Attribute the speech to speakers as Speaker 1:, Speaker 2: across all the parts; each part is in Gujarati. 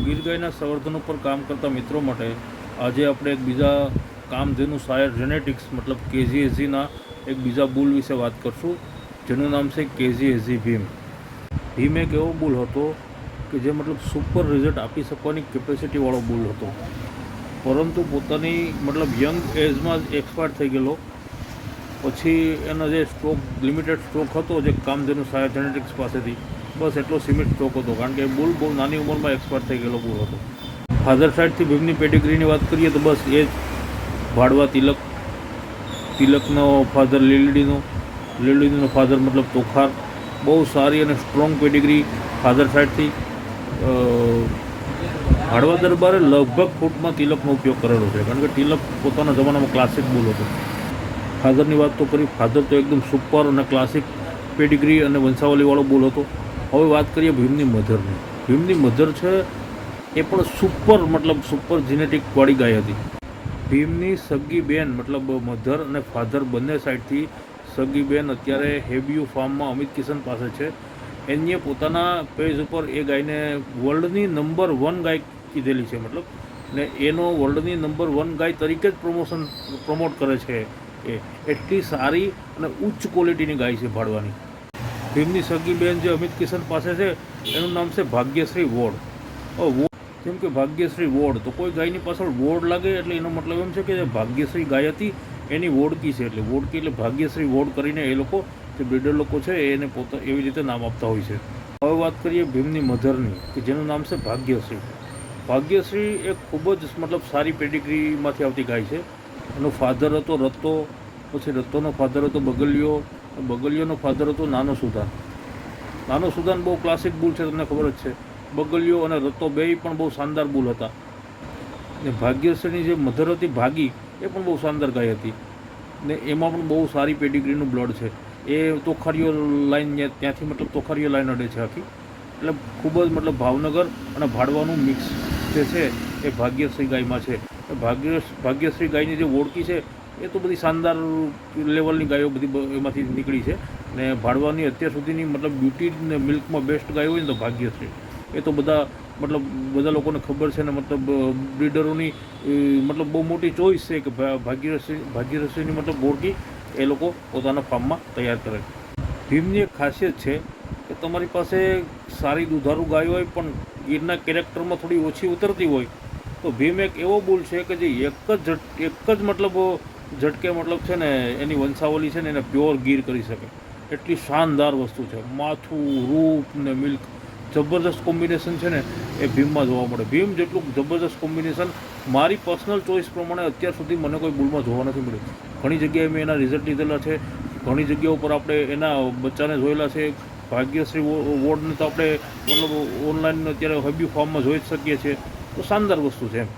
Speaker 1: ગીર ગાયના સંવર્ધન ઉપર કામ કરતા મિત્રો માટે આજે આપણે એક બીજા કામધેનુ શાયર જેનેટિક્સ મતલબ કેજીએઝીના એક બીજા બુલ વિશે વાત કરશું, જેનું નામ છે કેજીએઝી ભીમ. ભીમ એક એવો બુલ હતો કે જે મતલબ સુપર રિઝલ્ટ આપી શકવાની કેપેસિટીવાળો બુલ હતો, પરંતુ પોતાની મતલબ યંગ એજમાં જ એક્સપાયર થઈ ગયેલો. પછી એનો જે સ્ટોક લિમિટેડ સ્ટોક હતો જે કામધેનુ શાયર જેનેટિક્સ પાસેથી, બસ એટલો સિમિત સ્ટોક હતો, કારણ કે બુલ બહુ નાની ઉંમરમાં એક્સપાયર થઈ ગયેલો બુલ હતો. ફાધર સાઇડથી ભીમની પેડિગ્રીની વાત કરીએ તો બસ એ જ ભાડવા તિલકનો ફાધર લીલડીનો ફાધર મતલબ તોખાર. બહુ સારી અને સ્ટ્રોંગ પેડિગ્રી ફાધર સાઇડથી. ભાડવા દરબારે લગભગ ફૂટમાં તિલકનો ઉપયોગ કરેલો છે, કારણ કે તિલક પોતાના જમાનામાં ક્લાસિક બુલ હતો. ફાધરની વાત તો કરી, ફાધર તો એકદમ સુપર અને ક્લાસિક પેડિગ્રી અને વંશાવલીવાળો બુલ હતો. હવે વાત કરીએ ભીમની મધરની. ભીમની મધર છે એ પણ સુપર જીનેટિકવાળી ગાય હતી. ભીમની સગી બેન મતલબ મધર અને ફાધર બંને સાઈડથી સગી બેન અત્યારે હેબિયુ ફાર્મમાં અમિત કિશન પાસે છે. એને પોતાના પેજ ઉપર એ ગાયને વર્લ્ડની નંબર 1 ગાય કીધેલી છે, મતલબ ને એનો વર્લ્ડની નંબર 1 ગાય તરીકે જ પ્રમોટ કરે છે. એ એટલી સારી અને ઉચ્ચ ક્વોલિટીની ગાય છે ભાડવાની. ભીમની સગી બેન જે અમિત કિશન પાસે છે એનું નામ છે ભાગ્યશ્રી વોર્ડ. જેમ કે ભાગ્યશ્રી વોર્ડ, તો કોઈ ગાયની પાછળ વોર્ડ લાગે એટલે એનો મતલબ એમ છે કે જે ભાગ્યશ્રી ગાય હતી એની વોડકી છે, એટલે વોડકી એટલે ભાગ્યશ્રી વોર્ડ કરીને એ લોકો જે બ્રીડર લોકો છે એને એવી રીતે નામ આપતા હોય છે. હવે વાત કરીએ ભીમની મધરની, કે જેનું નામ છે ભાગ્યશ્રી. ભાગ્યશ્રી એક ખૂબ જ મતલબ સારી પેડિગ્રીમાંથી આવતી ગાય છે. એનો ફાધર હતો રત્તો, પછી રત્તોનો ફાધર હતો બગલિયો, બગલિયોનો ફાધર હતો નાનો સુધાન. નાનો સુધાન બહુ ક્લાસિક બુલ છે, તમને ખબર જ છે. બગલિયો અને રત્તો બેય પણ બહુ શાનદાર બુલ હતા. ને ભાગ્યશ્રીની જે મધર હતી ભાગી, એ પણ બહુ શાનદાર ગાય હતી, ને એમાં પણ બહુ સારી પેડિગ્રીનું બ્લડ છે. એ તોખારીઓ લાઈન ત્યાંથી મતલબ તોખારીઓ લાઈન અડે છે આખી, એટલે ખૂબ જ મતલબ ભાવનગર અને ભાડવાનું મિક્સ જે છે એ ભાગ્યશ્રી ગાયમાં છે. ભાગ્યશ્રી ગાયની જે ઓળખી છે એ તો બધી શાનદાર લેવલની ગાયો બધી એમાંથી નીકળી છે. ને ભાડવાની અત્યાર સુધીની મતલબ બ્યુટી ને મિલ્કમાં બેસ્ટ ગાય હોય ને તો ભાગ્યશ્રી. એ તો બધા લોકોને ખબર છે ને, મતલબ બ્રીડરોની મતલબ બહુ મોટી ચોઈસ છે કે ભાગ્યશ્રીની મતલબ ઓળખી એ લોકો પોતાના ફાર્મમાં તૈયાર કરે. ભીમની એક ખાસિયત છે કે તમારી પાસે સારી દુધારું ગાય હોય પણ ગીરના કેરેક્ટરમાં થોડી ઓછી ઉતરતી હોય તો ભીમ એક એવો બુલ છે કે જે એક જ મતલબ ઝટકે મતલબ છે ને એની વંશાવલી છે ને એને પ્યોર ગીર કરી શકે. એટલી શાનદાર વસ્તુ છે. માથું, રૂપ ને મિલ્ક જબરદસ્ત કોમ્બિનેશન છે ને એ ભીમમાં જોવા મળે. ભીમ જેટલું જબરદસ્ત કોમ્બિનેશન મારી પર્સનલ ચોઈસ પ્રમાણે અત્યાર સુધી મને કોઈ બુલમાં જોવા નથી મળ્યું. ઘણી જગ્યાએ મેં એના રિઝલ્ટ લીધેલા છે, ઘણી જગ્યાઓ પર આપણે એના બચ્ચાને જોયેલા છે. ભાગ્યશ્રી વોર્ડને તો આપણે મતલબ ઓનલાઈન અત્યારે હેબિયુ ફાર્મમાં જોઈ જ શકીએ છીએ. તો શાનદાર વસ્તુ છે એમ.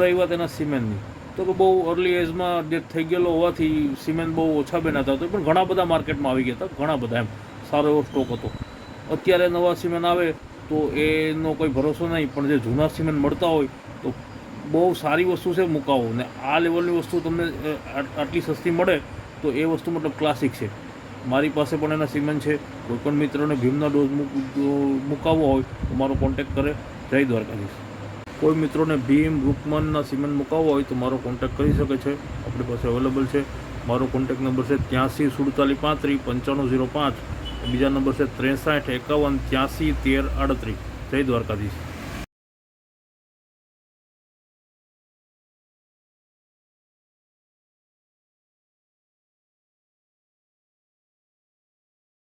Speaker 1: રહી વાત એના સિમેન્ટની, તો કે બહુ અર્લી એજમાં ડેથ થઈ ગયેલો હોવાથી સિમેન્ટ બહુ ઓછા બનાતા હતા, પણ ઘણા બધા માર્કેટમાં આવી ગયા હતા, ઘણા બધા એમ સારો એવો સ્ટોક હતો. અત્યારે નવા સિમેન્ટ આવે તો એનો કોઈ ભરોસો નહીં, પણ જે જૂના સિમેન્ટ મળતા હોય તો બહુ સારી વસ્તુ છે મુકાવો. ને આ લેવલની વસ્તુ તમને આટલી સસ્તી મળે તો એ વસ્તુ મતલબ ક્લાસિક છે. મારી પાસે પણ એના સિમેન્ટ છે. કોઈપણ મિત્રોને ભીમના ડોઝ મુકાવવો હોય તો મારો કોન્ટેક્ટ કરે. જય દ્વારકાધીશ. કોઈ મિત્રોને ભીમ રૂકમનના સિમેન્ટ મુકાવવો હોય તો મારો કોન્ટેક્ટ કરી શકે છે, આપણી પાસે અવેલેબલ છે. મારો કોન્ટેક્ટ નંબર છે 83 47 35 9505. બીજા નંબર છે 63 51 83 13 38. જય દ્વારકાધીશ.